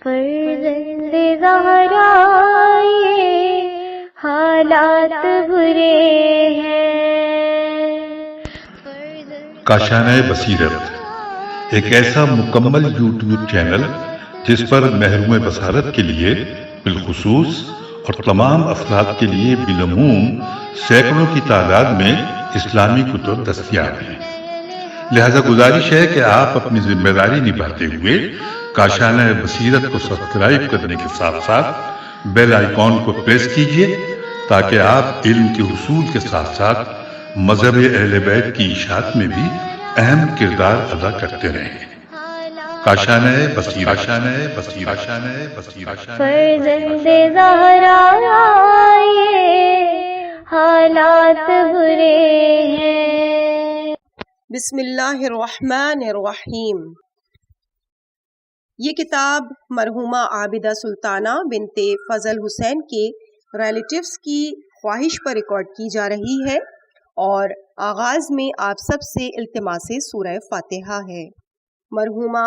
فرزند زہرا یہ حالات برے ہیں۔ کاشانۂ بصیرت ایک ایسا مکمل یوٹیوب چینل جس پر محروم بصارت کے لیے بالخصوص اور تمام افراد کے لیے بالعموم سینکڑوں کی تعداد میں اسلامی کتب دستیاب ہیں۔ لہذا گزارش ہے کہ آپ اپنی ذمہ داری نبھاتے ہوئے کاشانۂ بصیرت کو سبسکرائب کرنے کے ساتھ ساتھ بیل آئیکن کو پریس کیجیے تاکہ آپ علم کے حصول کے ساتھ ساتھ مذہب اہل بیت کی اشاعت میں بھی اہم کردار ادا کرتے رہیں۔ کاشانۂ بصیرت، کاشانۂ بصیرت، کاشانۂ بصیرت۔ فرزند زہرا یہ حالات برے ہیں۔ بسم اللہ الرحمن الرحیم۔ یہ کتاب مرحومہ عابدہ سلطانہ بنت فضل حسین کے ریلیٹیوز کی خواہش پر ریکارڈ کی جا رہی ہے اور آغاز میں آپ سب سے التماس سورہ فاتحہ ہے۔ مرحومہ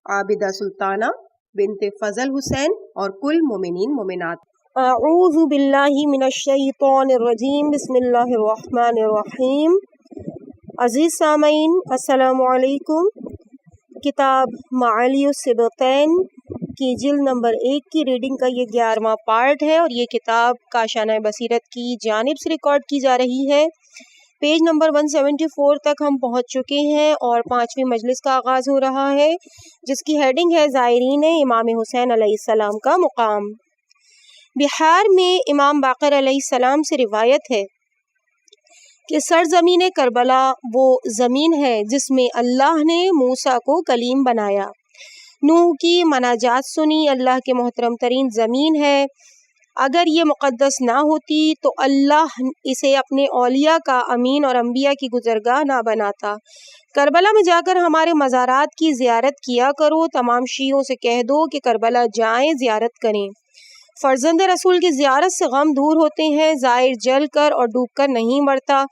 عابدہ سلطانہ بنت فضل حسین اور کل مومنین مومنات۔ اعوذ باللہ من الشیطان الرجیم، بسم اللہ الرحمن الرحیم۔ عزیز سامعین السلام علیکم۔ کتاب معالی الصبطین کی جلد نمبر 1 کی ریڈنگ کا یہ 11واں پارٹ ہے اور یہ کتاب کاشانۂ بصیرت کی جانب سے ریکارڈ کی جا رہی ہے۔ پیج نمبر 174 تک ہم پہنچ چکے ہیں اور 5ویں مجلس کا آغاز ہو رہا ہے جس کی ہیڈنگ ہے زائرین امام حسین علیہ السلام کا مقام۔ بہار میں امام باقر علیہ السلام سے روایت ہے کہ سرزمین کربلا وہ زمین ہے جس میں اللہ نے موسیٰ کو کلیم بنایا، نوح کی مناجات سنی، اللہ کے محترم ترین زمین ہے۔ اگر یہ مقدس نہ ہوتی تو اللہ اسے اپنے اولیاء کا امین اور انبیاء کی گزرگاہ نہ بناتا۔ کربلا میں جا کر ہمارے مزارات کی زیارت کیا کرو، تمام شیعوں سے کہہ دو کہ کربلا جائیں، زیارت کریں۔ فرزند رسول کی زیارت سے غم دور ہوتے ہیں، زائر جل کر اور ڈوب کر نہیں مرتا۔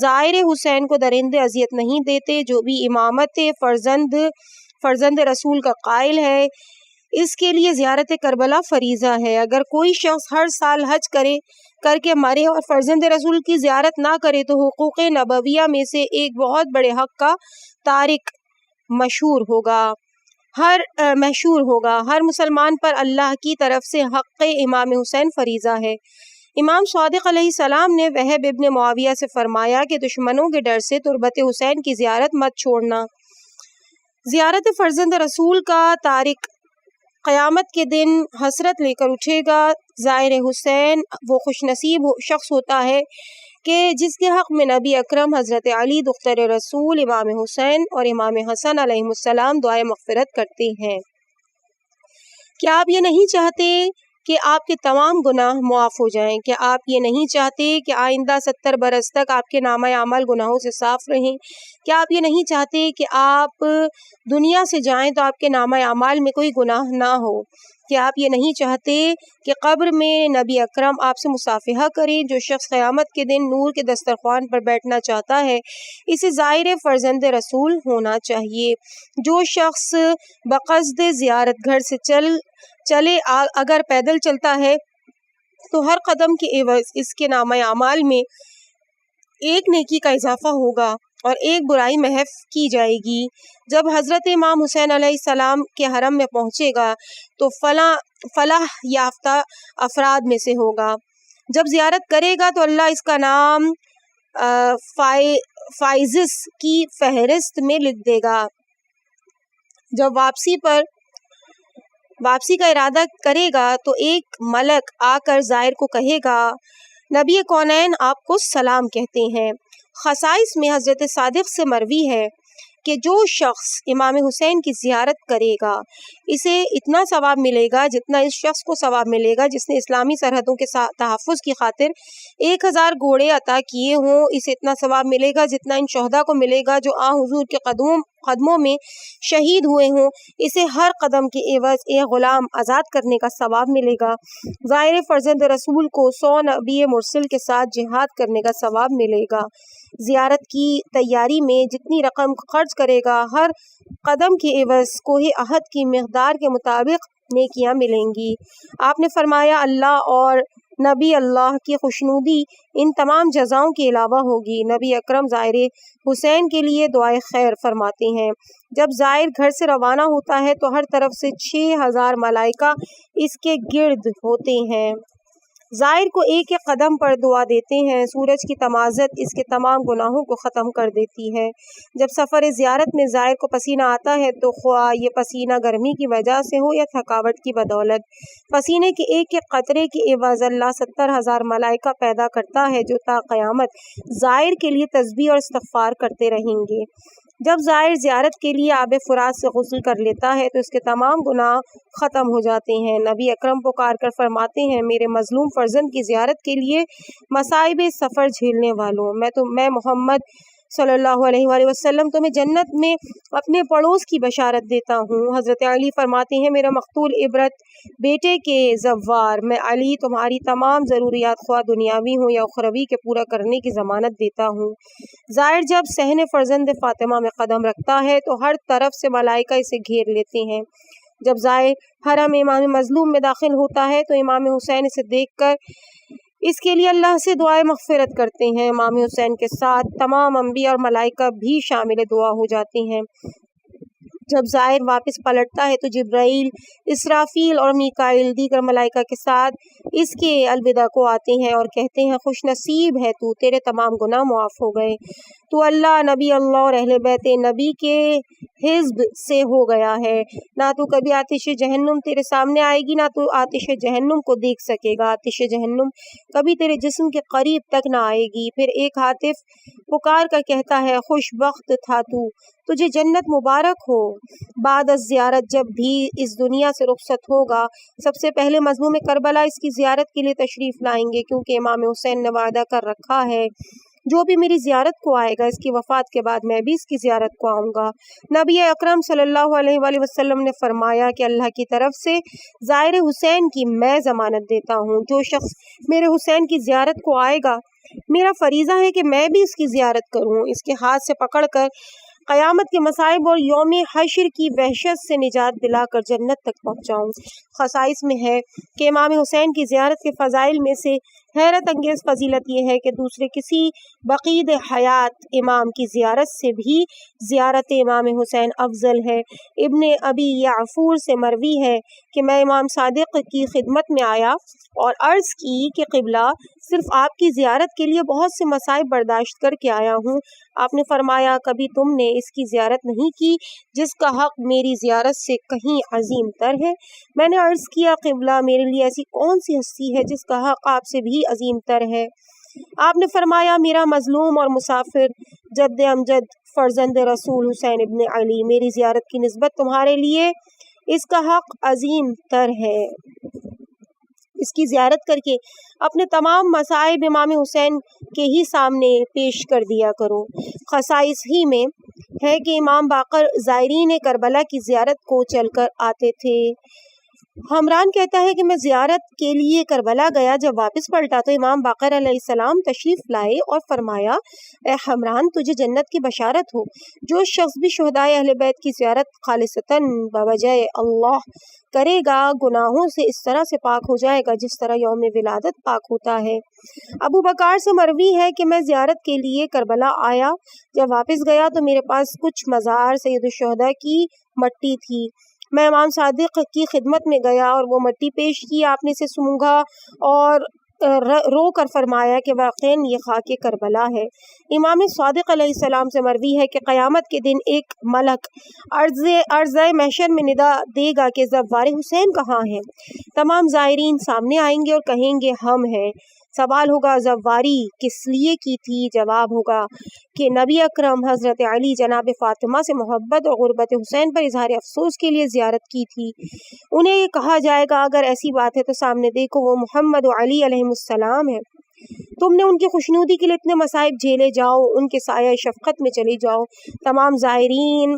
زائر حسین کو درندے اذیت نہیں دیتے۔ جو بھی امامت فرزند رسول کا قائل ہے اس کے لیے زیارت کربلا فریضہ ہے۔ اگر کوئی شخص ہر سال حج کر کے مرے اور فرزند رسول کی زیارت نہ کرے تو حقوق نبویہ میں سے ایک بہت بڑے حق کا تارک مشہور ہوگا۔ ہر مسلمان پر اللہ کی طرف سے حق امام حسین فریضہ ہے۔ امام صادق علیہ السلام نے وہب ابن معاویہ سے فرمایا کہ دشمنوں کے ڈر سے تربت حسین کی زیارت مت چھوڑنا۔ زیارت فرزند رسول کا تارک قیامت کے دن حسرت لے کر اٹھے گا۔ زائر حسین وہ خوش نصیب شخص ہوتا ہے کہ جس کے حق میں نبی اکرم حضرت علی دختر رسول، امام حسین اور امام حسن علیہ السلام دعائے مغفرت کرتے ہیں۔ کیا آپ یہ نہیں چاہتے کہ آپ کے تمام گناہ معاف ہو جائیں؟ کیا آپ یہ نہیں چاہتے کہ آئندہ 70 برس تک آپ کے نامہ اعمال گناہوں سے صاف رہیں؟ کیا آپ یہ نہیں چاہتے کہ آپ دنیا سے جائیں تو آپ کے نامہ اعمال میں کوئی گناہ نہ ہو؟ کیا آپ یہ نہیں چاہتے کہ قبر میں نبی اکرم آپ سے مصافحہ کریں؟ جو شخص قیامت کے دن نور کے دسترخوان پر بیٹھنا چاہتا ہے اسے زائر فرزند رسول ہونا چاہیے۔ جو شخص بقصد زیارت گھر سے چلے اگر پیدل چلتا ہے تو ہر قدم کے عوض اس کے نامہ اعمال میں ایک نیکی کا اضافہ ہوگا اور ایک برائی محو کی جائے گی۔ جب حضرت امام حسین علیہ السلام کے حرم میں پہنچے گا تو فلاح یافتہ افراد میں سے ہوگا۔ جب زیارت کرے گا تو اللہ اس کا نام فائزس کی فہرست میں لکھ دے گا۔ جب واپسی کا ارادہ کرے گا تو ایک ملک آ کر زائر کو کہے گا نبی کونین آپ کو سلام کہتے ہیں۔ خصائص میں حضرت صادق سے مروی ہے کہ جو شخص امام حسین کی زیارت کرے گا اسے اتنا ثواب ملے گا جتنا اس شخص کو ثواب ملے گا جس نے اسلامی سرحدوں کے تحفظ کی خاطر 1000 گھوڑے عطا کیے ہوں۔ اسے اتنا ثواب ملے گا جتنا ان شہداء کو ملے گا جو حضور کے قدموں میں شہید ہوئے ہوں۔ اسے ہر قدم کے عوض ایک غلام آزاد کرنے کا ثواب ملے گا۔ زائر فرزند رسول کو 100 نبی مرسل کے ساتھ جہاد کرنے کا ثواب ملے گا۔ زیارت کی تیاری میں جتنی رقم خرچ کرے گا ہر قدم کے عوض کوہ احد کی مقدار کے مطابق نیکیاں ملیں گی۔ آپ نے فرمایا اللہ اور نبی اللہ کی خوشنودی ان تمام جزاؤں کے علاوہ ہوگی۔ نبی اکرم زائر حسین کے لیے دعائے خیر فرماتے ہیں۔ جب زائر گھر سے روانہ ہوتا ہے تو ہر طرف سے 6000 ملائکہ اس کے گرد ہوتے ہیں۔ زائر کو ایک ایک قدم پر دعا دیتے ہیں۔ سورج کی تمازت اس کے تمام گناہوں کو ختم کر دیتی ہے۔ جب سفر زیارت میں زائر کو پسینہ آتا ہے تو خواہ یہ پسینہ گرمی کی وجہ سے ہو یا تھکاوٹ کی بدولت، پسینے کے ایک ایک قطرے کے عوض اللہ 70,000 ملائکہ پیدا کرتا ہے جو تا قیامت زائر کے لیے تسبیح اور استغفار کرتے رہیں گے۔ جب زائر زیارت کے لیے آب فرات سے غسل کر لیتا ہے تو اس کے تمام گناہ ختم ہو جاتے ہیں۔ نبی اکرم پکار کر فرماتے ہیں میرے مظلوم فرزند کی زیارت کے لیے مصائب سفر جھیلنے والوں، میں محمد صلی اللہ علیہ وآلہ وسلم تمہیں جنت میں اپنے پڑوس کی بشارت دیتا ہوں۔ حضرت علی فرماتے ہیں میرا مقتول عبرت بیٹے کے زوار، میں علی تمہاری تمام ضروریات خواہ دنیاوی ہوں یا اخروی کے پورا کرنے کی ضمانت دیتا ہوں۔ زائر جب صحن فرزند فاطمہ میں قدم رکھتا ہے تو ہر طرف سے ملائکہ اسے گھیر لیتے ہیں۔ جب زائر حرم امام مظلوم میں داخل ہوتا ہے تو امام حسین اسے دیکھ کر اس کے لیے اللہ سے دعائے مغفرت کرتے ہیں۔ امام حسین کے ساتھ تمام انبیاء اور ملائکہ بھی شامل دعا ہو جاتے ہیں۔ جب زائر واپس پلٹتا ہے تو جبرائیل، اسرافیل اور میکائیل دیگر ملائکہ کے ساتھ اس کے الوداع کو آتے ہیں اور کہتے ہیں خوش نصیب ہے تو، تیرے تمام گناہ معاف ہو گئے، تو اللہ، نبی اللہ اور اہل بیت نبی کے حزب سے ہو گیا ہے۔ نہ تو کبھی آتش جہنم تیرے سامنے آئے گی، نہ تو آتش جہنم کو دیکھ سکے گا، آتش جہنم کبھی تیرے جسم کے قریب تک نہ آئے گی۔ پھر ایک ہاتف پکار کر کہتا ہے خوش بخت تھا تو، تجھے جنت مبارک ہو۔ بعد از زیارت جب بھی اس دنیا سے رخصت ہوگا سب سے پہلے مظلوم کربلا اس کی زیارت کے لیے تشریف لائیں گے، کیونکہ امام حسین نے وعدہ کر رکھا ہے جو بھی میری زیارت کو آئے گا اس کی وفات کے بعد میں بھی اس کی زیارت کو آؤں گا۔ نبی اکرم صلی اللہ علیہ وآلہ وسلم نے فرمایا کہ اللہ کی طرف سے زائر حسین کی میں ضمانت دیتا ہوں، جو شخص میرے حسین کی زیارت کو آئے گا میرا فریضہ ہے کہ میں بھی اس کی زیارت کروں، اس کے ہاتھ سے پکڑ کر قیامت کے مصائب اور یوم حشر کی وحشت سے نجات دلا کر جنت تک پہنچاؤں۔ خصائص میں ہے کہ امام حسین کی زیارت کے فضائل میں سے حیرت انگیز فضیلت یہ ہے کہ دوسرے کسی بقید حیات امام کی زیارت سے بھی زیارت امام حسین افضل ہے۔ ابن ابی یعفور سے مروی ہے کہ میں امام صادق کی خدمت میں آیا اور عرض کی کہ قبلہ صرف آپ کی زیارت کے لیے بہت سے مصائب برداشت کر کے آیا ہوں۔ آپ نے فرمایا کبھی تم نے اس کی زیارت نہیں کی جس کا حق میری زیارت سے کہیں عظیم تر ہے؟ میں نے عرض کیا قبلہ میرے لیے ایسی کون سی ہستی ہے جس کا حق آپ سے بھی عظیم تر ہے؟ آپ نے فرمایا میرا مظلوم اور مسافر جد امجد فرزند رسول حسین ابن علی، میری زیارت کی نسبت تمہارے لیے اس کا حق عظیم تر ہے۔ اس کی زیارت کر کے اپنے تمام مصائب امام حسین کے ہی سامنے پیش کر دیا کرو۔ خصائص ہی میں ہے کہ امام باقر زائرین کربلا کی زیارت کو چل کر آتے تھے۔ حمران کہتا ہے کہ میں زیارت کے لیے کربلا گیا، جب واپس پلٹا تو امام باقر علیہ السلام تشریف لائے اور فرمایا اے حمران تجھے جنت کی بشارت ہو، جو شخص بھی شہدائے اہل بیت کی زیارت خالصتاً بوجہ اللہ کرے گا گناہوں سے اس طرح سے پاک ہو جائے گا جس طرح یوم ولادت پاک ہوتا ہے۔ ابو بکر سے مروی ہے کہ میں زیارت کے لیے کربلا آیا، جب واپس گیا تو میرے پاس کچھ مزار سید الشہداء کی مٹی تھی، میں امام صادق کی خدمت میں گیا اور وہ مٹی پیش کی، آپ نے اسے سونگھا اور رو کر فرمایا کہ واقعاً یہ خاک کربلا ہے۔ امام صادق علیہ السلام سے مروی ہے کہ قیامت کے دن ایک ملک عرض محشر میں ندا دے گا کہ زوار حسین کہاں ہیں؟ تمام زائرین سامنے آئیں گے اور کہیں گے ہم ہیں۔ سوال ہوگا زواری کس لیے کی تھی؟ جواب ہوگا کہ نبی اکرم حضرت علی جناب فاطمہ سے محبت اور غربت حسین پر اظہار افسوس کے لیے زیارت کی تھی۔ انہیں یہ کہا جائے گا اگر ایسی بات ہے تو سامنے دیکھو وہ محمد و علی علیہ السلام ہے، تم نے ان کی خوشنودی کے لیے اتنے مصائب جھیلے، جاؤ ان کے سایہ شفقت میں چلی جاؤ۔ تمام زائرین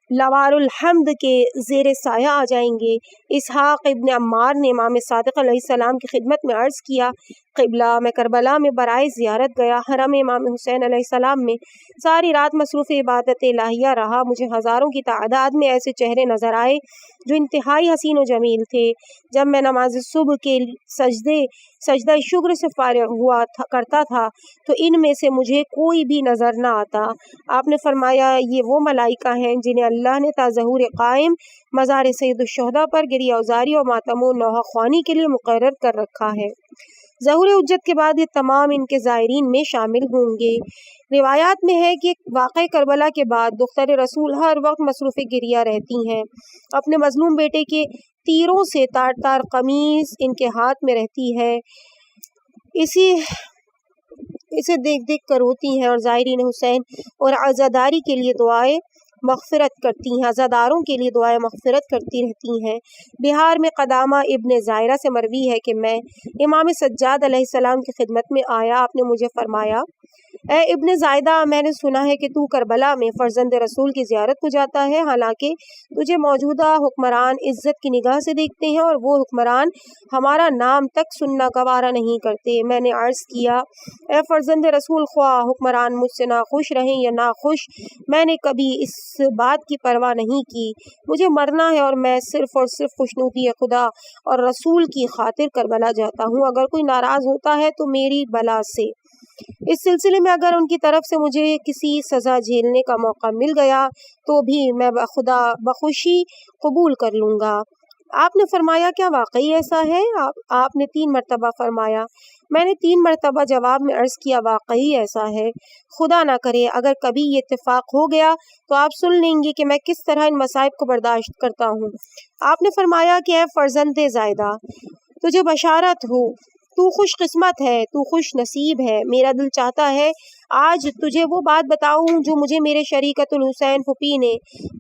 لوار الحمد کے زیر سایہ آ جائیں گے۔ اسحاق ابن عمار نے امام صادق علیہ السلام کی خدمت میں عرض کیا، قبلہ میں کربلا میں برائے زیارت گیا، حرم امام حسین علیہ السلام میں ساری رات مصروف عبادت الہیہ رہا۔ مجھے ہزاروں کی تعداد میں ایسے چہرے نظر آئے جو انتہائی حسین و جمیل تھے۔ جب میں نماز صبح کے سجدہ شکر سے فارغ ہوا کرتا تھا تو ان میں سے مجھے کوئی بھی نظر نہ آتا۔ آپ نے فرمایا، یہ وہ ملائکہ ہیں جنہیں اللہ نے تا ظہور قائم مزار سید الشہداء پر گریہ اوزاری اور ماتم و نوحہ خوانی کے لیے مقرر کر رکھا ہے۔ ظہور حجت کے بعد یہ تمام ان کے زائرین میں شامل ہوں گے۔ روایات میں ہے کہ واقع کربلا کے بعد دختر رسول ہر وقت مصروف گریہ رہتی ہیں، اپنے مظلوم بیٹے کے تیروں سے تار تار قمیص ان کے ہاتھ میں رہتی ہے، اسے دیکھ دیکھ کر روتی ہیں اور زائرین حسین اور عزاداری کے لیے دعائیں مغفرت کرتی ہیں، عزاداروں کے لیے دعائیں مغفرت کرتی رہتی ہیں۔ بہار میں قدامہ ابن زائرہ سے مروی ہے کہ میں امام سجاد علیہ السلام کی خدمت میں آیا، آپ نے مجھے فرمایا، اے ابن زائدہ، میں نے سنا ہے کہ تو کربلا میں فرزند رسول کی زیارت کو جاتا ہے، حالانکہ تجھے موجودہ حکمران عزت کی نگاہ سے دیکھتے ہیں اور وہ حکمران ہمارا نام تک سننا گوارا نہیں کرتے۔ میں نے عرض کیا، اے فرزند رسول، خواہ حکمران مجھ سے ناخوش رہیں یا ناخوش، میں نے کبھی اس بات کی پرواہ نہیں کی، مجھے مرنا ہے اور میں صرف اور صرف خوشنودی خدا اور رسول کی خاطر کربلا جاتا ہوں۔ اگر کوئی ناراض ہوتا ہے تو میری بلا سے، اس سلسلے میں اگر ان کی طرف سے مجھے کسی سزا جھیلنے کا موقع مل گیا تو بھی میں بخدا بخوشی قبول کر لوں گا۔ آپ نے فرمایا، کیا واقعی ایسا ہے؟ آپ نے 3 مرتبہ فرمایا۔ میں نے 3 مرتبہ جواب میں عرض کیا، واقعی ایسا ہے، خدا نہ کرے اگر کبھی یہ اتفاق ہو گیا تو آپ سن لیں گے کہ میں کس طرح ان مصائب کو برداشت کرتا ہوں۔ آپ نے فرمایا کہ اے فرزند زائدہ، تجھے بشارت ہو، تو خوش قسمت ہے، تو خوش نصیب ہے۔ میرا دل چاہتا ہے آج تجھے وہ بات بتاؤں جو مجھے میرے شریکت الحسین پھوپھی نے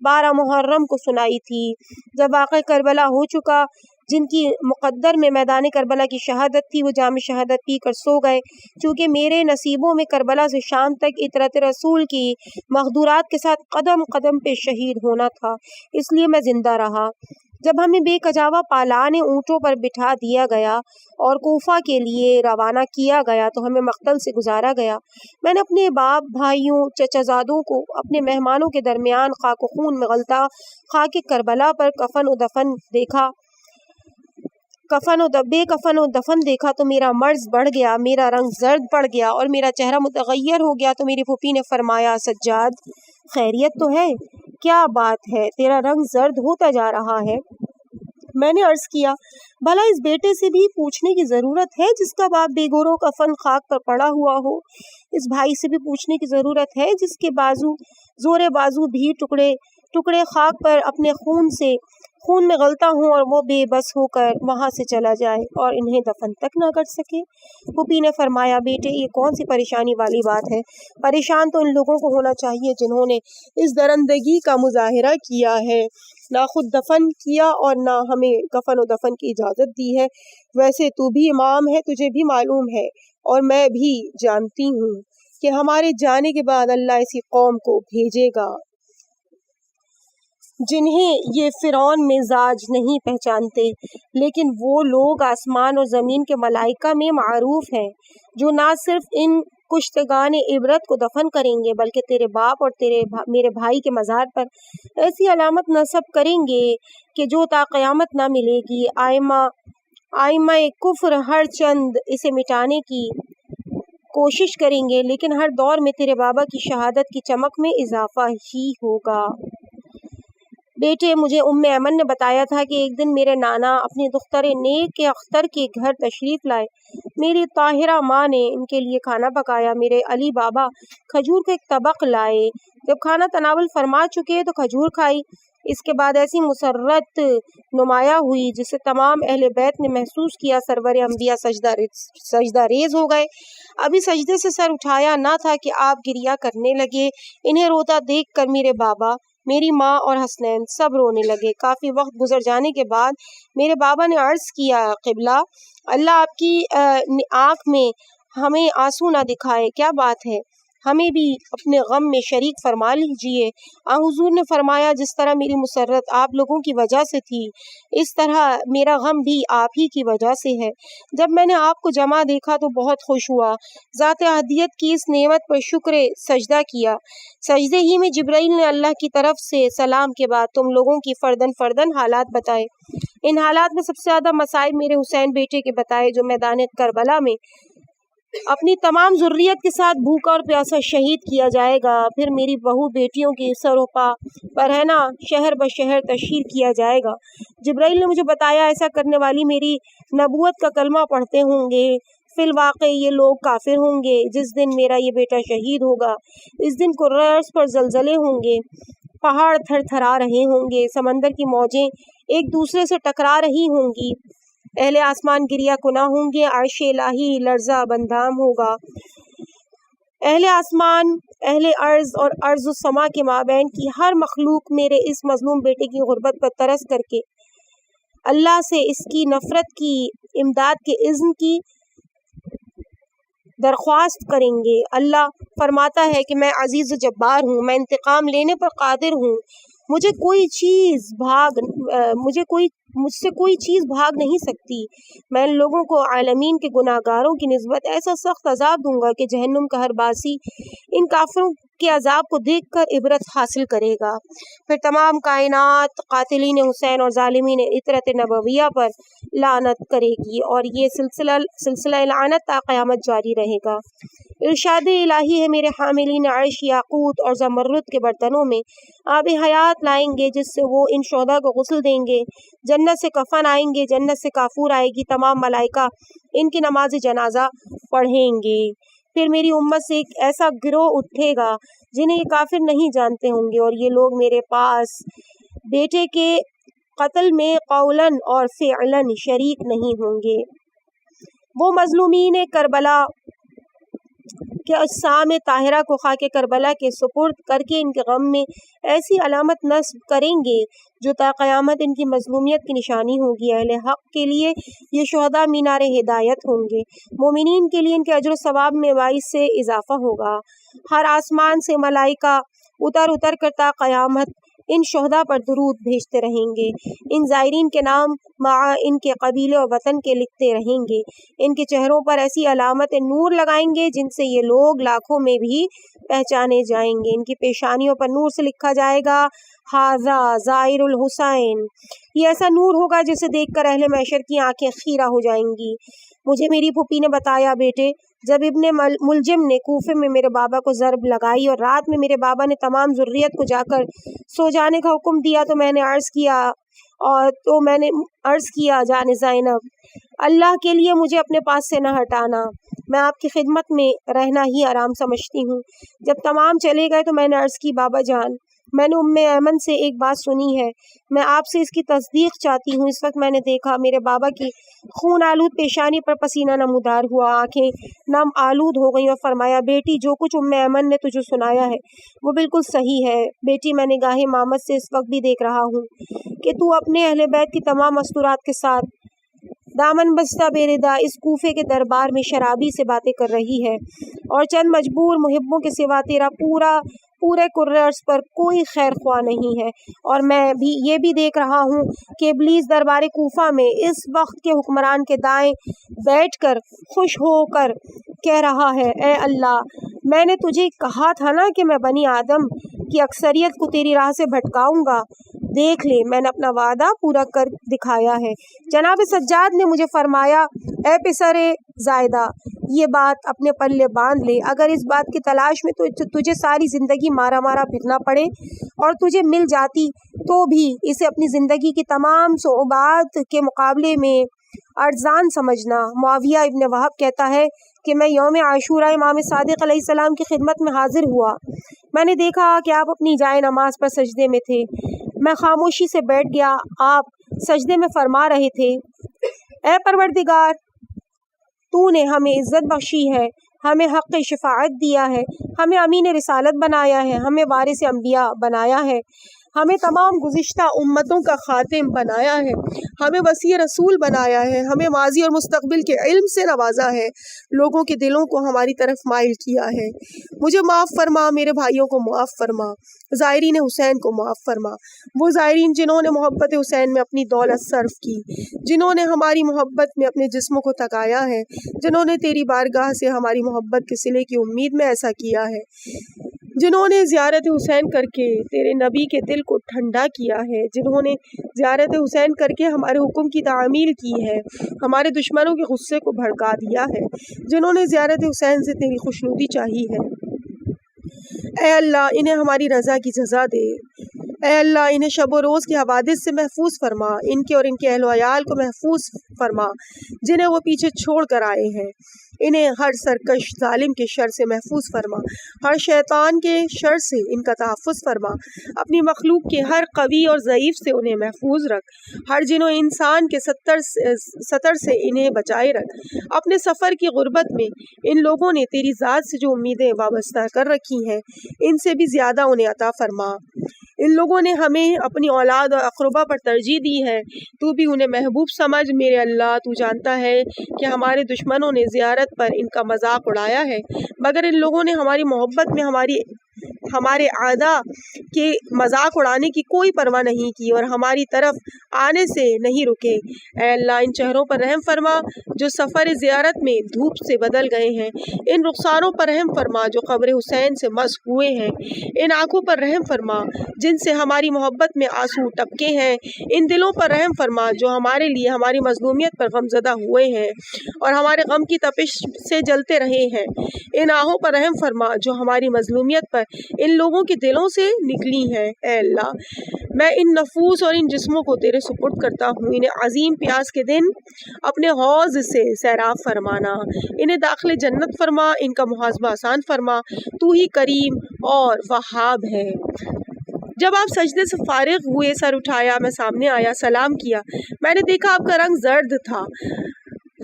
12 محرم کو سنائی تھی، جب واقع کربلا ہو چکا۔ جن کی مقدر میں میدان کربلا کی شہادت تھی وہ جام شہادت پی کر سو گئے، چونکہ میرے نصیبوں میں کربلا سے شام تک اطرت رسول کی مقدورات کے ساتھ قدم قدم پہ شہید ہونا تھا، اس لیے میں زندہ رہا۔ جب ہمیں بے کجاوہ پالان اونٹوں پر بٹھا دیا گیا اور کوفہ کے لیے روانہ کیا گیا تو ہمیں مقتل سے گزارا گیا۔ میں نے اپنے باپ، بھائیوں، چچا زادوں کو اپنے مہمانوں کے درمیان خاک و خون میں غلطہ خاک کربلا پر بے کفن و دفن دیکھا تو میرا مرض بڑھ گیا، میرا رنگ زرد پڑ گیا اور میرا چہرہ متغیر ہو گیا۔ تو میری پھوپھی نے فرمایا، سجاد، خیریت تو ہے؟ کیا بات ہے، تیرا رنگ زرد ہوتا جا رہا ہے؟ میں نے عرض کیا، بھلا اس بیٹے سے بھی پوچھنے کی ضرورت ہے جس کا باپ بے گورو کفن خاک پر پڑا ہوا ہو، اس بھائی سے بھی پوچھنے کی ضرورت ہے جس کے زور بازو بھی ٹکڑے خاک پر اپنے خون میں غلطہ ہوں اور وہ بے بس ہو کر وہاں سے چلا جائے اور انہیں دفن تک نہ کر سکے۔ پھوپھی نے فرمایا، بیٹے، یہ کون سی پریشانی والی بات ہے؟ پریشان تو ان لوگوں کو ہونا چاہیے جنہوں نے اس درندگی کا مظاہرہ کیا ہے، نہ خود دفن کیا اور نہ ہمیں کفن و دفن کی اجازت دی ہے۔ ویسے تو بھی امام ہے، تجھے بھی معلوم ہے اور میں بھی جانتی ہوں کہ ہمارے جانے کے بعد اللہ ایسی قوم کو بھیجے گا جنہیں یہ فرعون مزاج نہیں پہچانتے، لیکن وہ لوگ آسمان اور زمین کے ملائکہ میں معروف ہیں جو نہ صرف ان کشتگان عبرت کو دفن کریں گے بلکہ تیرے باپ اور میرے بھائی کے مزار پر ایسی علامت نصب کریں گے کہ جو تا قیامت نہ ملے گی۔ آئمہ کفر ہر چند اسے مٹانے کی کوشش کریں گے، لیکن ہر دور میں تیرے بابا کی شہادت کی چمک میں اضافہ ہی ہوگا۔ بیٹے، مجھے ایمن نے بتایا تھا کہ ایک دن میرے نانا اپنی دختر نیک اختر کے گھر تشریف لائے۔ میری طاہرہ ماں نے ان کے لیے کھانا پکایا۔ میرے علی بابا کھجور کا ایک طبق لائے، جب کھانا تناول فرما چکے تو کھجور کھائی۔ اس کے بعد ایسی مسرت نمایاں ہوئی جسے تمام اہل بیت نے محسوس کیا۔ سرور انبیاء سجدہ ریز ہو گئے، ابھی سجدے سے سر اٹھایا نہ تھا کہ آپ گریہ کرنے لگے۔ انہیں روتا دیکھ کر میرے بابا، میری ماں اور حسنین سب رونے لگے۔ کافی وقت گزر جانے کے بعد میرے بابا نے عرض کیا، قبلہ، اللہ آپ کی آنکھ میں ہمیں آنسو نہ دکھائے، کیا بات ہے؟ ہمیں بھی اپنے غم میں شریک فرما لیجئے۔ حضور نے فرمایا جس طرح میری مسرت آپ لوگوں کی وجہ سے تھی اس طرح میرا غم بھی آپ ہی کی وجہ سے ہے۔ جب میں نے آپ کو جمع دیکھا تو بہت خوش ہوا، ذات احدیت کی اس نعمت پر شکر سجدہ کیا۔ سجدے ہی میں جبرائیل نے اللہ کی طرف سے سلام کے بعد تم لوگوں کی فردن فردن حالات بتائے۔ ان حالات میں سب سے زیادہ مسائب میرے حسین بیٹے کے بتائے جو میدان کربلا میں اپنی تمام ذریت کے ساتھ بھوکا اور پیاسا شہید کیا جائے گا، پھر میری بہو بیٹیوں کی سروپا پر ہے نا شہر بشہر تشہیر کیا جائے گا۔ جبرائیل نے مجھے بتایا ایسا کرنے والی میری نبوت کا کلمہ پڑھتے ہوں گے، فی الواقع یہ لوگ کافر ہوں گے۔ جس دن میرا یہ بیٹا شہید ہوگا اس دن قریش پر زلزلے ہوں گے، پہاڑ تھر تھرا رہے ہوں گے، سمندر کی موجیں ایک دوسرے سے ٹکرا رہی ہوں گی، اہل آسمان گریہ کنا ہوں گے، عرش الہی لرزہ بندام ہوگا۔ اہل آسمان، اہل ارض اور ارض و سما کے مابین کی ہر مخلوق میرے اس مظلوم بیٹے کی غربت پر ترس کر کے اللہ سے اس کی نفرت کی امداد کے اذن کی درخواست کریں گے۔ اللہ فرماتا ہے کہ میں عزیز و جبار ہوں، میں انتقام لینے پر قادر ہوں، مجھ سے کوئی چیز بھاگ نہیں سکتی۔ میں ان لوگوں کو عالمین کے گناہ گاروں کی نسبت ایسا سخت عذاب دوں گا کہ جہنم کا ہر باسی ان کافروں کے عذاب کو دیکھ کر عبرت حاصل کرے گا۔ پھر تمام کائنات قاتلین حسین اور ظالمین اطرت نبویہ پر لعنت کرے گی اور یہ سلسلہ لعنت تا قیامت جاری رہے گا۔ ارشاد الہی ہے میرے حاملین عرش یاقوت اور زمرد کے برتنوں میں آب حیات لائیں گے جس سے وہ ان شہداء کو غسل دیں گے، جنت سے کفن آئیں گے، جنت سے کافور آئے گی، تمام ملائکہ ان کی نماز جنازہ پڑھیں گے۔ پھر میری امت سے ایک ایسا گروہ اٹھے گا جنہیں یہ کافر نہیں جانتے ہوں گے اور یہ لوگ میرے پاس بیٹے کے قتل میں قولاً اور فعلاً شریک نہیں ہوں گے۔ وہ مظلومین کربلا کہ اجسام طاہرہ کو خاک کربلا کے سپرد کر کے ان کے غم میں ایسی علامت نصب کریں گے جو تا قیامت ان کی مظلومیت کی نشانی ہوگی۔ اہل حق کے لیے یہ شہداء مینار ہدایت ہوں گے، مومنین کے لیے ان کے اجر و ثواب میں باعث سے اضافہ ہوگا۔ ہر آسمان سے ملائکہ اتر اتر کر تا قیامت ان شہداء پر درود بھیجتے رہیں گے، ان زائرین کے نام مع ان کے قبیلے اور وطن کے لکھتے رہیں گے، ان کے چہروں پر ایسی علامت نور لگائیں گے جن سے یہ لوگ لاکھوں میں بھی پہچانے جائیں گے۔ ان کی پیشانیوں پر نور سے لکھا جائے گا ھذا زائر الحسین، یہ ایسا نور ہوگا جسے دیکھ کر اہل محشر کی آنکھیں خیرہ ہو جائیں گی۔ مجھے میری پھوپھی نے بتایا بیٹے جب ابن ملجم نے کوفے میں میرے بابا کو ضرب لگائی اور رات میں میرے بابا نے تمام ذریت کو جا کر سو جانے کا حکم دیا تو میں نے عرض کیا جان زینب اللہ کے لیے مجھے اپنے پاس سے نہ ہٹانا، میں آپ کی خدمت میں رہنا ہی آرام سمجھتی ہوں۔ جب تمام چلے گئے تو میں نے عرض کی بابا جان میں نے ام ایمن سے ایک بات سنی ہے، میں آپ سے اس کی تصدیق چاہتی ہوں۔ اس وقت میں نے دیکھا میرے بابا کی خون آلود پیشانی پر پسینہ نمودار ہوا، آنکھیں نم آلود ہو گئیں اور فرمایا بیٹی جو کچھ ام ایمن نے تجھے سنایا ہے وہ بالکل صحیح ہے۔ بیٹی میں نگاہ مامت سے اس وقت بھی دیکھ رہا ہوں کہ تو اپنے اہل بیت کی تمام مستورات کے ساتھ دامن بستہ بے ردا اس کوفے کے دربار میں شرابی سے باتیں کر رہی ہے اور چند مجبور محبوں کے سوا تیرا پورے کررس پر کوئی خیر خواہ نہیں ہے، اور میں بھی یہ بھی دیکھ رہا ہوں کہ ابلیس دربار کوفہ میں اس وقت کے حکمران کے دائیں بیٹھ کر خوش ہو کر کہہ رہا ہے اے اللہ میں نے تجھے کہا تھا نا کہ میں بنی آدم کی اکثریت کو تیری راہ سے بھٹکاؤں گا، دیکھ لے میں نے اپنا وعدہ پورا کر دکھایا ہے۔ جناب سجاد نے مجھے فرمایا اے پسر زائدہ یہ بات اپنے پلے باندھ لے، اگر اس بات کی تلاش میں تجھے ساری زندگی مارا پھرنا پڑے اور تجھے مل جاتی تو بھی اسے اپنی زندگی کی تمام صعوبات کے مقابلے میں ارزان سمجھنا۔ معاویہ ابن وہب کہتا ہے کہ میں یوم عاشوراء امام صادق علیہ السلام کی خدمت میں حاضر ہوا، میں نے دیکھا کہ آپ اپنی جائے نماز پر سجدے میں تھے، میں خاموشی سے بیٹھ گیا، آپ سجدے میں فرما رہے تھے اے پروردگار تو نے ہمیں عزت بخشی ہے، ہمیں حق شفاعت دیا ہے، ہمیں امین رسالت بنایا ہے، ہمیں وارث انبیاء بنایا ہے، ہمیں تمام گزشتہ امتوں کا خاتم بنایا ہے، ہمیں وسیع رسول بنایا ہے، ہمیں ماضی اور مستقبل کے علم سے نوازا ہے، لوگوں کے دلوں کو ہماری طرف مائل کیا ہے۔ مجھے معاف فرما، میرے بھائیوں کو معاف فرما، زائرین حسین کو معاف فرما، وہ زائرین جنہوں نے محبت حسین میں اپنی دولت صرف کی، جنہوں نے ہماری محبت میں اپنے جسموں کو تھکایا ہے، جنہوں نے تیری بارگاہ سے ہماری محبت کے صلے کی امید میں ایسا کیا ہے، جنہوں نے زیارت حسین کر کے تیرے نبی کے دل کو ٹھنڈا کیا ہے، جنہوں نے زیارت حسین کر کے ہمارے حکم کی تعمیل کی ہے، ہمارے دشمنوں کے غصے کو بھڑکا دیا ہے، جنہوں نے زیارت حسین سے تیری خوشنودی چاہی ہے۔ اے اللہ انہیں ہماری رضا کی جزا دے، اے اللہ انہیں شب و روز کے حوادث سے محفوظ فرما، ان کے اور ان کے اہل و عیال کو محفوظ فرما جنہیں وہ پیچھے چھوڑ کر آئے ہیں، انہیں ہر سرکش ظالم کے شر سے محفوظ فرما، ہر شیطان کے شر سے ان کا تحفظ فرما، اپنی مخلوق کے ہر قوی اور ضعیف سے انہیں محفوظ رکھ، ہر جن و انسان کے سطر سے انہیں بچائے رکھ۔ اپنے سفر کی غربت میں ان لوگوں نے تیری ذات سے جو امیدیں وابستہ کر رکھی ہیں ان سے بھی زیادہ انہیں عطا فرما۔ ان لوگوں نے ہمیں اپنی اولاد اور اقربا پر ترجیح دی ہے، تو بھی انہیں محبوب سمجھ میرے اللہ۔ تو جانتا ہے کہ ہمارے دشمنوں نے زیارت پر ان کا مذاق اڑایا ہے، مگر ان لوگوں نے ہماری محبت میں ہمارے اعداء کے مذاق اڑانے کی کوئی پرواہ نہیں کی اور ہماری طرف آنے سے نہیں رکے۔ اے اللہ ان چہروں پر رحم فرما جو سفر زیارت میں دھوپ سے بدل گئے ہیں، ان رخساروں پر رحم فرما جو قبر حسین سے مسح ہوئے ہیں، ان آنکھوں پر رحم فرما جن سے ہماری محبت میں آنسو ٹپکے ہیں، ان دلوں پر رحم فرما جو ہمارے لیے ہماری مظلومیت پر غمزدہ ہوئے ہیں اور ہمارے غم کی تپش سے جلتے رہے ہیں، ان آہوں پر رحم فرما جو ہماری مظلومیت پر ان لوگوں کے دلوں سے نکلی ہیں۔ اے اللہ میں ان نفوس اور ان جسموں کو تیرے سپرد کرتا ہوں، انہیں عظیم پیاس کے دن اپنے حوض سے سیراب فرمانا، انہیں داخل جنت فرما، ان کا محاسبہ آسان فرما، تو ہی کریم اور وہاب ہے۔ جب آپ سجدے سے فارغ ہوئے سر اٹھایا، میں سامنے آیا، سلام کیا، میں نے دیکھا آپ کا رنگ زرد تھا،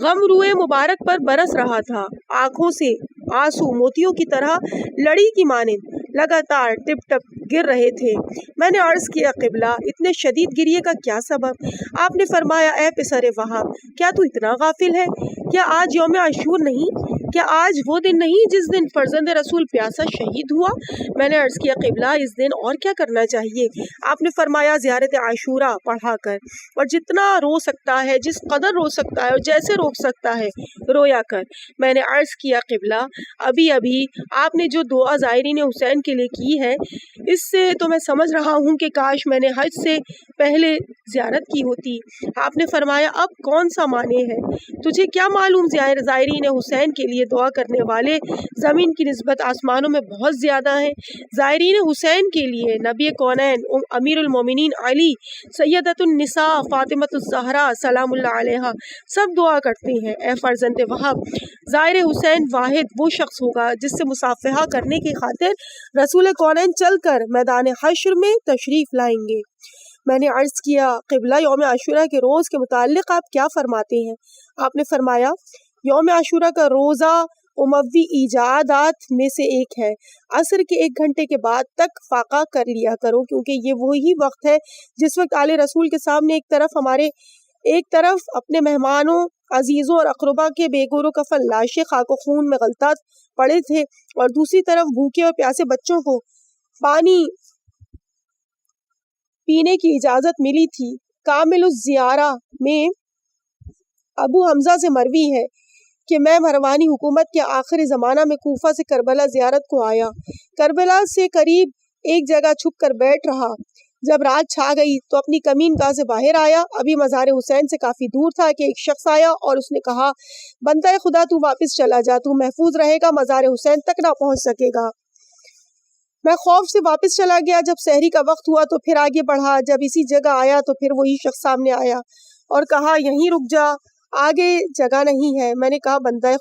غم روئے مبارک پر برس رہا تھا، آنکھوں سے آنسو موتیوں کی طرح لڑی کی مانند لگاتار ٹپ ٹپ گر رہے تھے۔ میں نے عرض کیا قبلہ اتنے شدید گریے کا کیا سبب؟ آپ نے فرمایا اے پسر وہاب کیا تو اتنا غافل ہے؟ کیا آج یوم عاشور نہیں؟ کیا آج وہ دن نہیں جس دن فرزند رسول پیاسا شہید ہوا؟ میں نے عرض کیا قبلہ اس دن اور کیا کرنا چاہیے؟ آپ نے فرمایا زیارت عاشورہ پڑھا کر اور جتنا رو سکتا ہے، جس قدر رو سکتا ہے اور جیسے روک سکتا ہے رویا کر۔ میں نے عرض کیا قبلہ ابھی آپ نے جو دعا زائرین حسین کے لیے کی ہے اس سے تو میں سمجھ رہا ہوں کہ کاش میں نے حج سے پہلے زیارت کی ہوتی۔ آپ نے فرمایا اب کون سا معنی ہے؟ تجھے کیا معلوم زائرین حسین کے لیے دعا کرنے والے زمین کی نسبت آسمانوں میں بہت زیادہ ہیں۔ زائرین حسین کے لیے نبی کونین امیر المومنین علی، سیدۃ النساء فاطمۃ الزہرا سلام اللہ علیہا سب دعا کرتے ہیں۔ اے فرزند وہاب زائر حسین واحد وہ شخص ہوگا جس سے مصافحہ کرنے کی خاطر رسول کونین چل کر میدان حشر میں تشریف لائیں گے۔ میں نے عرض کیا قبلہ یوم عاشورہ کے روز کے متعلق آپ کیا فرماتے ہیں؟ آپ نے فرمایا یوم عاشورہ کا روزہ اموی ایجادات میں سے ایک ہے، عصر کے 1 گھنٹے کے بعد تک فاقہ کر لیا کرو، کیونکہ یہ وہی وقت ہے جس وقت آل رسول کے سامنے ایک طرف اپنے مہمانوں عزیزوں اور اقربا کے بے گور و کفن لاشیں خاک و خون میں غلطات پڑے تھے اور دوسری طرف بھوکے اور پیاسے بچوں کو پانی پینے کی اجازت ملی تھی۔ کامل الزیارہ میں ابو حمزہ سے مروی ہے کہ میں مروانی حکومت کے آخر زمانہ میں کوفہ سے کربلا زیارت کو آیا، کربلا سے قریب ایک جگہ چھپ کر بیٹھ رہا، جب رات چھا گئی تو اپنی کمین گاہ سے باہر آیا، ابھی مزار حسین سے کافی دور تھا کہ ایک شخص آیا اور اس نے کہا بندہ خدا تو واپس چلا جا، تو محفوظ رہے گا، مزار حسین تک نہ پہنچ سکے گا۔ میں خوف سے واپس چلا گیا، جب سحری کا وقت ہوا تو پھر آگے بڑھا، جب اسی جگہ آیا تو پھر وہی شخص سامنے آیا اور کہا یہیں رک جا، آگے جگہ نہیں ہے۔ میں نے کہا بندہ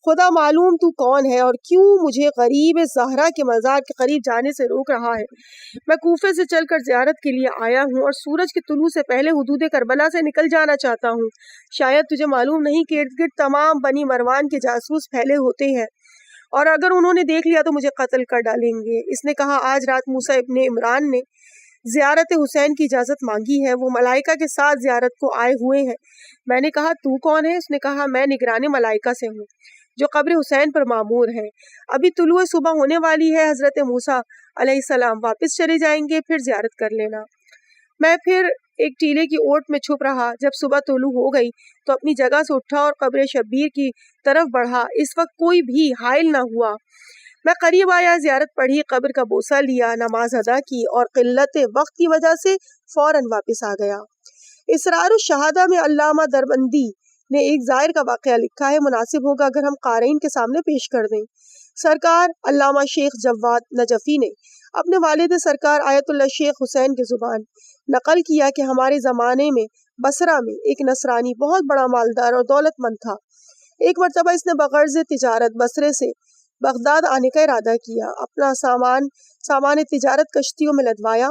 خدا معلوم تو کون ہے اور کیوں مجھے غریب زہرا کے مزار کے قریب جانے سے روک رہا ہے؟ میں کوفے سے چل کر زیارت کے لیے آیا ہوں اور سورج کے طلوع سے پہلے حدود کربلا سے نکل جانا چاہتا ہوں۔ شاید تجھے معلوم نہیں کہ ارد گرد تمام بنی مروان کے جاسوس پھیلے ہوتے ہیں اور اگر انہوں نے دیکھ لیا تو مجھے قتل کر ڈالیں گے۔ اس نے کہا آج رات موسیٰ ابن عمران نے زیارت حسین کی اجازت مانگی ہے، وہ ملائکہ کے ساتھ زیارت کو آئے ہوئے ہیں۔ میں نے کہا تو کون ہے؟ اس نے کہا میں نگران ملائکہ سے ہوں جو قبر حسین پر مامور ہے۔ ابھی طلوع صبح ہونے والی ہے، حضرت موسیٰ علیہ السلام واپس چلے جائیں گے، پھر زیارت کر لینا۔ میں پھر ایک ٹیلے کی اوٹ میں چھپ رہا۔ جب صبح طلوع ہو گئی تو اپنی جگہ سے اٹھا اور قبر شبیر کی طرف بڑھا۔ اس وقت کوئی بھی حائل نہ ہوا۔ میں قریب آیا، زیارت پڑھی، قبر کا بوسہ لیا، نماز ادا کی اور قلت وقت کی وجہ سے فوراً واپس آ گیا۔ اسرار الشہادہ میں علامہ دربندی نے ایک زائر کا واقعہ لکھا ہے، مناسب ہوگا اگر ہم قارئین کے سامنے پیش کر دیں۔ سرکار علامہ شیخ جواد نجفی نے اپنے والد سرکار آیت اللہ شیخ حسین کی زبان نقل کیا کہ ہمارے زمانے میں بصرہ میں ایک نصرانی بہت بڑا مالدار اور دولت مند تھا۔ ایک مرتبہ اس نے بغرض تجارت بصرے سے بغداد آنے کا ارادہ کیا، اپنا سامان تجارت کشتیوں میں لدوایا،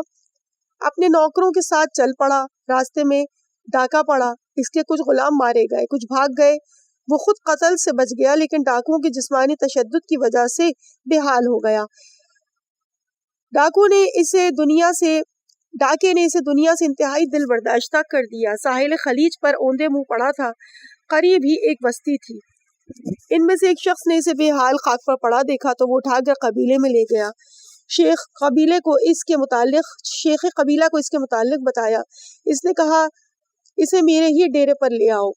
اپنے نوکروں کے ساتھ چل پڑا۔ راستے میں ڈاکہ پڑا، اس کے کچھ غلام مارے گئے، کچھ بھاگ گئے۔ وہ خود قتل سے بچ گیا لیکن ڈاکوؤں کے جسمانی تشدد کی وجہ سے بے حال ہو گیا۔ ڈاکے نے اسے دنیا سے انتہائی دل برداشتہ کر دیا۔ ساحل خلیج پر اوندے منہ پڑا تھا، قریب ہی ایک بستی تھی۔ ان میں سے ایک شخص نے اسے بے حال خاک پر پڑا دیکھا تو وہ اٹھا کر قبیلے میں لے گیا۔ شیخ قبیلہ کو اس کے متعلق بتایا۔ اس نے کہا اسے میرے ہی ڈیرے پر لے آؤ۔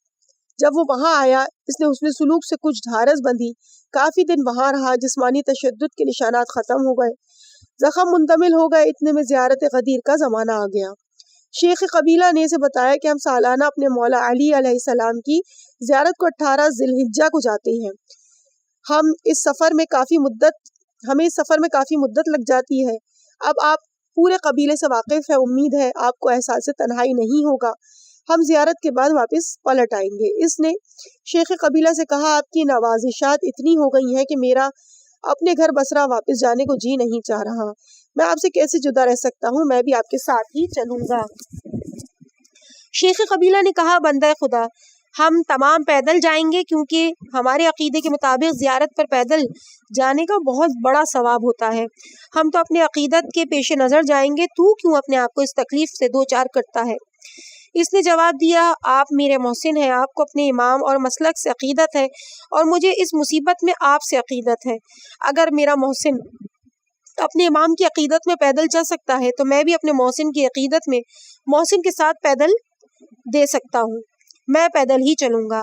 جب وہ وہاں آیا اس نے حسن سلوک سے کچھ ڈھارس بندھی، کافی دن وہاں رہا۔ جسمانی تشدد کے نشانات ختم ہو گئے، زخم مندمل ہو گئے، اتنے میں زیارت غدیر کا زمانہ آ گیا۔ شیخ قبیلہ نے اسے بتایا کہ ہم سالانہ اپنے مولا علی علیہ السلام کی زیارت کو 18 ذی الحجہ کو جاتے ہیں۔ ہمیں اس سفر میں کافی مدت لگ جاتی ہے۔ اب آپ پورے قبیلے سے واقف ہے، امید ہے آپ کو احساس تنہائی نہیں ہوگا۔ ہم زیارت کے بعد واپس پلٹ آئیں گے۔ اس نے شیخ قبیلہ سے کہا آپ کی نوازشات اتنی ہو گئی ہیں کہ میرا اپنے گھر بصرہ واپس جانے کو جی نہیں چاہ رہا۔ میں آپ سے کیسے جدا رہ سکتا ہوں؟ میں بھی آپ کے ساتھ ہی چلوں گا۔ شیخ قبیلہ نے کہا بندہ خدا، ہم تمام پیدل جائیں گے کیونکہ ہمارے عقیدے کے مطابق زیارت پر پیدل جانے کا بہت بڑا ثواب ہوتا ہے۔ ہم تو اپنے عقیدت کے پیش نظر جائیں گے، تو کیوں اپنے آپ کو اس تکلیف سے دوچار کرتا ہے؟ اس نے جواب دیا آپ میرے محسن ہیں، آپ کو اپنے امام اور مسلک سے عقیدت ہے اور مجھے اس مصیبت میں آپ سے عقیدت ہے۔ اگر میرا محسن اپنے امام کی عقیدت میں پیدل چل سکتا ہے تو میں بھی اپنے محسن کی عقیدت میں محسن کے ساتھ پیدل دے سکتا ہوں، میں پیدل ہی چلوں گا۔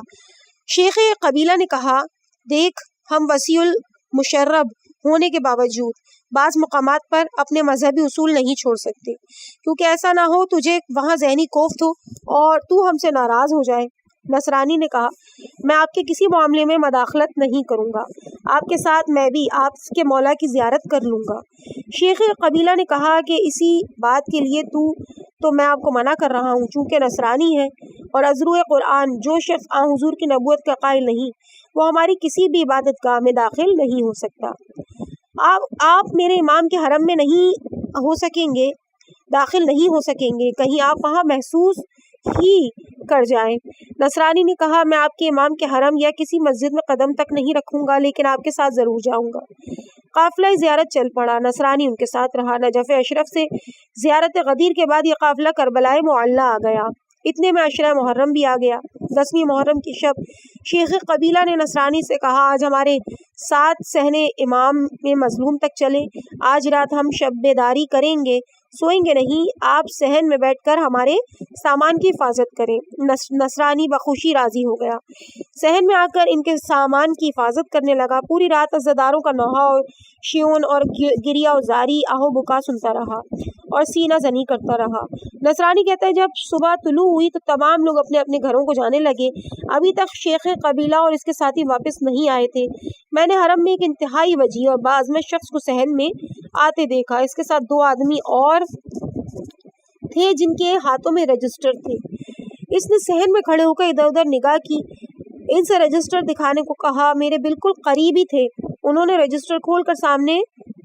شیخ قبیلہ نے کہا دیکھ، ہم وسیع المشرب ہونے کے باوجود بعض مقامات پر اپنے مذہبی اصول نہیں چھوڑ سکتے، کیونکہ ایسا نہ ہو تجھے وہاں ذہنی کوفت ہو اور تو ہم سے ناراض ہو جائے۔ نصرانی نے کہا میں آپ کے کسی معاملے میں مداخلت نہیں کروں گا، آپ کے ساتھ میں بھی آپ کے مولا کی زیارت کر لوں گا۔ شیخ قبیلہ نے کہا کہ اسی بات کے لیے تو میں آپ کو منع کر رہا ہوں، چونکہ نصرانی ہے اور ازروع قرآن جو شخص حضور کی نبوت کا قائل نہیں وہ ہماری کسی بھی عبادت گاہ میں داخل نہیں ہو سکتا۔ آپ میرے امام کے حرم میں داخل نہیں ہو سکیں گے، کہیں آپ وہاں محسوس ہی کر جائیں۔ نصرانی نے کہا میں آپ کے امام کے حرم یا کسی مسجد میں قدم تک نہیں رکھوں گا، لیکن آپ کے ساتھ ضرور جاؤں گا۔ قافلہ زیارت چل پڑا، نصرانی ان کے ساتھ رہا۔ نجف اشرف سے زیارت غدیر کے بعد یہ قافلہ کربلا معلی آ گیا، اتنے میں عشرہ محرم بھی آ گیا۔ 10ویں محرم کی شب شیخ قبیلہ نے نصرانی سے کہا آج ہمارے ساتھ صحن امام میں مظلوم تک چلے، آج رات ہم شب بیداری کریں گے، سوئیں گے نہیں، آپ صحن میں بیٹھ کر ہمارے سامان کی حفاظت کریں۔ نصرانی بخوشی راضی ہو گیا، صحن میں آ کر ان کے سامان کی حفاظت کرنے لگا۔ پوری رات عزاداروں کا نوحہ اور شیون اور گریہ و زاری آہو بکا سنتا رہا اور سینہ زنی کرتا رہا۔ نصرانی کہتا ہے جب صبح طلوع ہوئی تو تمام لوگ اپنے اپنے گھروں کو جانے لگے، ابھی تک شیخ قبیلہ اور اس کے ساتھی واپس نہیں آئے تھے۔ میں نے حرم میں ایک انتہائی وجیح اور باعظمت شخص کو صحن میں آتے دیکھا، اس کے ساتھ 2 آدمی اور تھے جن کے ہاتھوں میں رجسٹر تھے۔ اس نے صحن میں کھڑے ہو کر ادھر ادھر نگاہ کی، ان سے رجسٹر دکھانے کو کہا، میرے بالکل قریب ہی تھے، انہوں نے رجسٹر کھول کر سامنے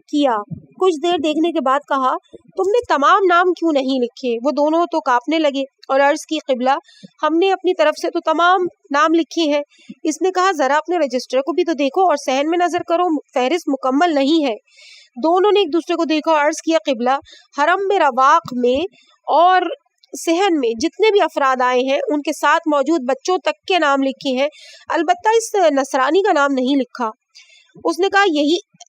کیا، کچھ دیر دیکھنے کے بعد کہا تم نے تمام نام کیوں نہیں لکھے؟ وہ دونوں تو کانپنے لگے اور عرض کی قبلہ ہم نے اپنی طرف سے تو تمام نام لکھے ہیں۔ اس نے کہا ذرا اپنے رجسٹر کو بھی تو دیکھو اور صحن میں نظر کرو، فہرست مکمل نہیں ہے۔ دونوں نے ایک دوسرے کو دیکھا اور عرض کیا قبلہ حرم میں رواق میں اور صحن میں جتنے بھی افراد آئے ہیں ان کے ساتھ موجود بچوں تک کے نام لکھے ہیں، البتہ اس نصرانی کا نام نہیں لکھا۔ اس نے کہا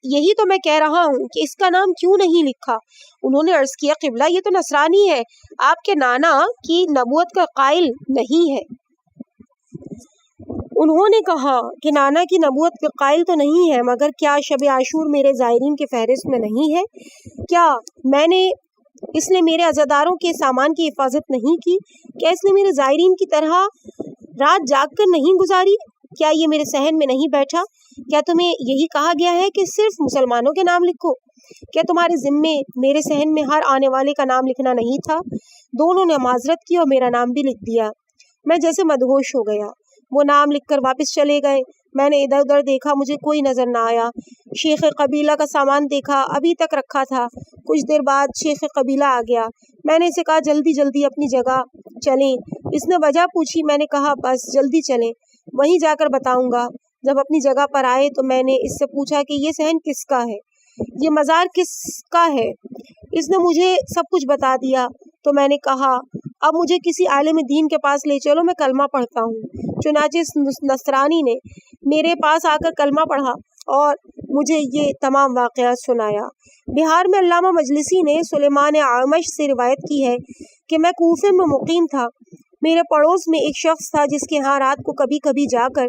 یہی تو میں کہہ رہا ہوں کہ اس کا نام کیوں نہیں لکھا؟ انہوں نے عرض کیا قبلہ یہ تو نصرانی ہے، آپ کے نانا کی نبوت کا قائل نہیں ہے۔ انہوں نے کہا کہ نانا کی نبوت کے قائل تو نہیں ہے، مگر کیا شب عاشور میرے زائرین کی فہرست میں نہیں ہے؟ کیا اس نے میرے عزاداروں کے سامان کی حفاظت نہیں کی؟ کیا اس نے میرے زائرین کی طرح رات جاگ کر نہیں گزاری؟ کیا یہ میرے صحن میں نہیں بیٹھا؟ کیا تمہیں یہی کہا گیا ہے کہ صرف مسلمانوں کے نام لکھو؟ کیا تمہارے ذمے میرے صحن میں ہر آنے والے کا نام لکھنا نہیں تھا؟ دونوں نے معذرت کی اور میرا نام بھی لکھ دیا۔ میں جیسے مدہوش ہو گیا۔ وہ نام لکھ کر واپس چلے گئے۔ میں نے ادھر ادھر دیکھا، مجھے کوئی نظر نہ آیا۔ شیخ قبیلہ کا سامان دیکھا، ابھی تک رکھا تھا۔ کچھ دیر بعد شیخ قبیلہ آ گیا۔ میں نے اسے کہا جلدی جلدی اپنی جگہ چلیں۔ اس نے وجہ پوچھی، میں نے کہا بس جلدی چلیں، وہیں جا کر بتاؤں گا۔ جب اپنی جگہ پر آئے تو میں نے اس سے پوچھا کہ یہ صحن کس کا ہے، یہ مزار کس کا ہے؟ اس نے مجھے سب کچھ بتا دیا۔ تو میں نے کہا اب مجھے کسی عالم دین کے پاس لے چلو، میں کلمہ پڑھتا ہوں۔ چنانچہ اس نصرانی نے میرے پاس آ کر کلمہ پڑھا اور مجھے یہ تمام واقعات سنایا۔ بہار میں علامہ مجلسی نے سلیمان اعمش سے روایت کی ہے کہ میں کوفے میں مقیم تھا۔ میرے پڑوس میں ایک شخص تھا جس کے ہاں رات کو کبھی کبھی جا کر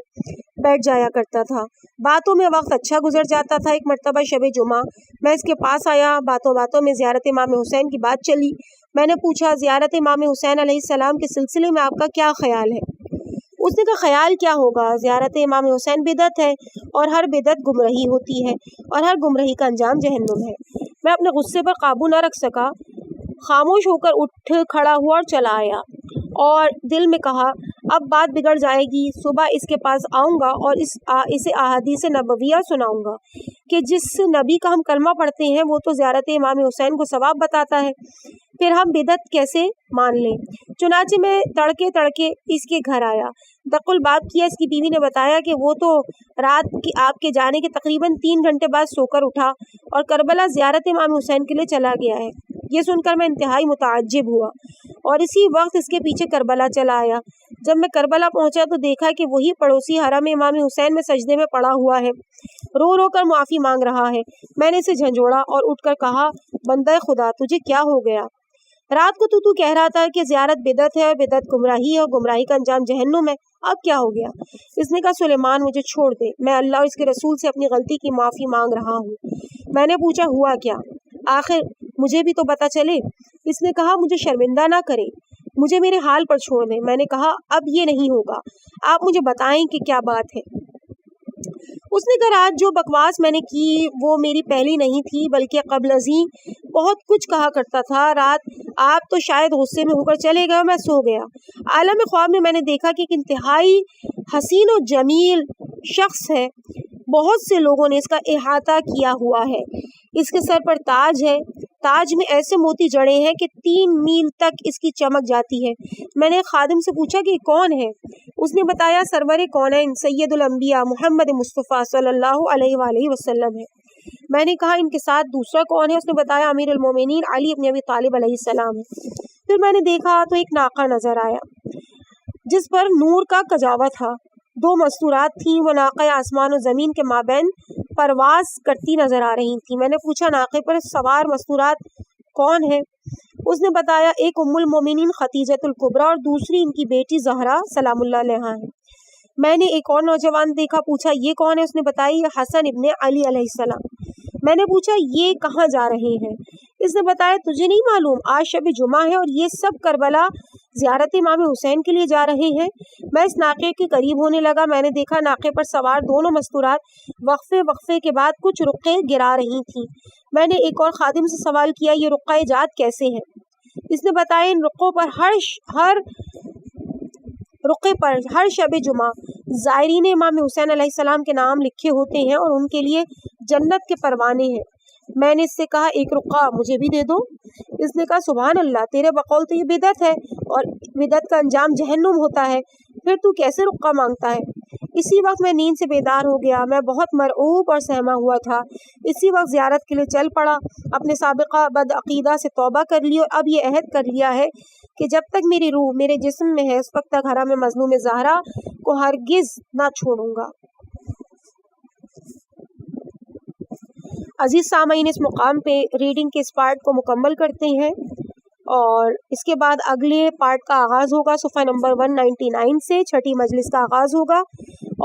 بیٹھ جایا کرتا تھا۔ باتوں میں وقت اچھا گزر جاتا تھا۔ ایک مرتبہ شب جمعہ میں اس کے پاس آیا، باتوں میں زیارت امام حسین کی بات چلی۔ میں نے پوچھا زیارت امام حسین علیہ السلام کے سلسلے میں آپ کا کیا خیال ہے؟ اس نے کہا خیال کیا ہوگا، زیارت امام حسین بدعت ہے اور ہر بدعت گمراہی ہوتی ہے اور ہر گمراہی کا انجام جہنم ہے۔ میں اپنے غصے پر قابو نہ رکھ سکا، خاموش ہو کر اٹھ کھڑا ہوا اور چلا آیا اور دل میں کہا اب بات بگڑ جائے گی، صبح اس کے پاس آؤں گا اور اسے احادیث نبویہ سناؤں گا کہ جس نبی کا ہم کلمہ پڑھتے ہیں وہ تو زیارت امام حسین کو ثواب بتاتا ہے، پھر ہم بدعت کیسے مان لیں؟ چنانچہ میں تڑکے اس کے گھر آیا، دق الباب کیا۔ اس کی بیوی نے بتایا کہ وہ تو رات کی آپ کے جانے کے تقریباً 3 گھنٹے بعد سو کر اٹھا اور کربلا زیارت امام حسین کے لیے چلا گیا ہے۔ یہ سن کر میں انتہائی متعجب ہوا اور اسی وقت اس کے پیچھے کربلا چلا آیا۔ جب میں کربلا پہنچا تو دیکھا کہ وہی پڑوسی حرم امام حسین میں سجدے میں پڑا ہوا ہے، رو رو کر معافی مانگ رہا ہے۔ میں نے اسے جھنجھوڑا اور اٹھ کر کہا بندہ خدا تجھے کیا ہو گیا؟ رات کو تو کہہ رہا تھا کہ زیارت بدعت ہے اور بدعت گمراہی ہے اور گمراہی کا انجام جہنم ہے، اب کیا ہو گیا؟ اس نے کہا سلیمان مجھے چھوڑ دے، میں اللہ اور اس کے رسول سے اپنی غلطی کی معافی مانگ رہا ہوں۔ میں نے پوچھا ہوا کیا؟ آخر مجھے بھی تو پتہ چلے۔ اس نے کہا مجھے شرمندہ نہ کریں، مجھے میرے حال پر چھوڑ دیں۔ میں نے کہا اب یہ نہیں ہوگا، آپ مجھے بتائیں کہ کیا بات ہے۔ اس نے کہا رات جو بکواس میں نے کی وہ میری پہلی نہیں تھی بلکہ قبل ازیں بہت کچھ کہا کرتا تھا۔ رات آپ تو شاید غصے میں ہو کر چلے گئے اور میں سو گیا۔ عالم خواب میں نے دیکھا کہ ایک انتہائی حسین و جمیل شخص ہے، بہت سے لوگوں نے اس کا احاطہ کیا ہوا ہے، اس کے سر پر تاج ہے، تاج میں ایسے موتی جڑے ہیں کہ 3 میل تک اس کی چمک جاتی ہے۔ میں نے خادم سے پوچھا کہ کون ہے؟ اس نے بتایا سرور کونین سید الانبیاء محمد مصطفیٰ صلی اللہ علیہ وآلہ وسلم ہے۔ میں نے کہا ان کے ساتھ دوسرا کون ہے؟ اس نے بتایا امیر المومنین علی ابن ابی طالب علیہ السلام ہے۔ پھر میں نے دیکھا تو ایک ناقہ نظر آیا جس پر نور کا کجاوا تھا، 2 مستورات تھیں، وہ ناقہ آسمان و زمین کے مابین پرواز کرتی نظر آ رہی تھی۔ میں نے پوچھا ناقے پر سوار مستورات کون ہے؟ اس نے بتایا ایک ام المومنین خدیجۃ الکبریٰ اور دوسری ان کی بیٹی زہرا سلام اللہ علیہا ہے۔ میں نے ایک اور نوجوان دیکھا، پوچھا یہ کون ہے؟ اس نے بتایا یہ حسن ابن علی علیہ السلام۔ میں نے پوچھا یہ کہاں جا رہے ہیں؟ اس نے بتایا تجھے نہیں معلوم آج شب جمعہ ہے اور یہ سب کربلا زیارت امام حسین کے لیے جا رہے ہیں۔ میں اس ناقے کے قریب ہونے لگا، میں نے دیکھا ناقے پر سوار دونوں مستورات وقفے کے بعد کچھ رقعے گرا رہی تھیں۔ میں نے ایک اور خادم سے سوال کیا یہ رقعہ جات کیسے ہیں؟ اس نے بتایا ان رقعوں پر ہر رقعے پر ہر شب جمعہ زائرین امام حسین علیہ السلام کے نام لکھے ہوتے ہیں اور ان کے لیے جنت کے پروانے ہیں۔ میں نے اس سے کہا ایک رقعہ مجھے بھی دے دو۔ اس نے کہا سبحان اللہ، تیرے بقول تو یہ بدعت ہے اور بدعت کا انجام جہنم ہوتا ہے، پھر تو کیسے رقعہ مانگتا ہے؟ اسی وقت میں نیند سے بیدار ہو گیا. میں بہت مرعوب اور سہما ہوا تھا. اسی وقت زیارت کے لیے چل پڑا. اپنے سابقہ بد عقیدہ سے توبہ کر لی اور اب یہ عہد کر لیا ہے کہ جب تک میری روح میرے جسم میں ہے اس وقت تک حرم مظلوم زہرا کو ہرگز نہ چھوڑوں گا. عزیز سامعین، اس مقام پہ ریڈنگ کے اس پارٹ کو مکمل کرتے ہیں اور اس کے بعد اگلے پارٹ کا آغاز ہوگا. صفحہ نمبر 199 سے چھٹی مجلس کا آغاز ہوگا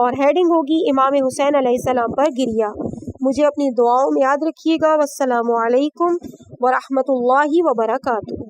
اور ہیڈنگ ہوگی امام حسین علیہ السلام پر گریہ. مجھے اپنی دعاؤں میں یاد رکھیے گا. والسلام علیکم ورحمۃ اللہ وبرکاتہ.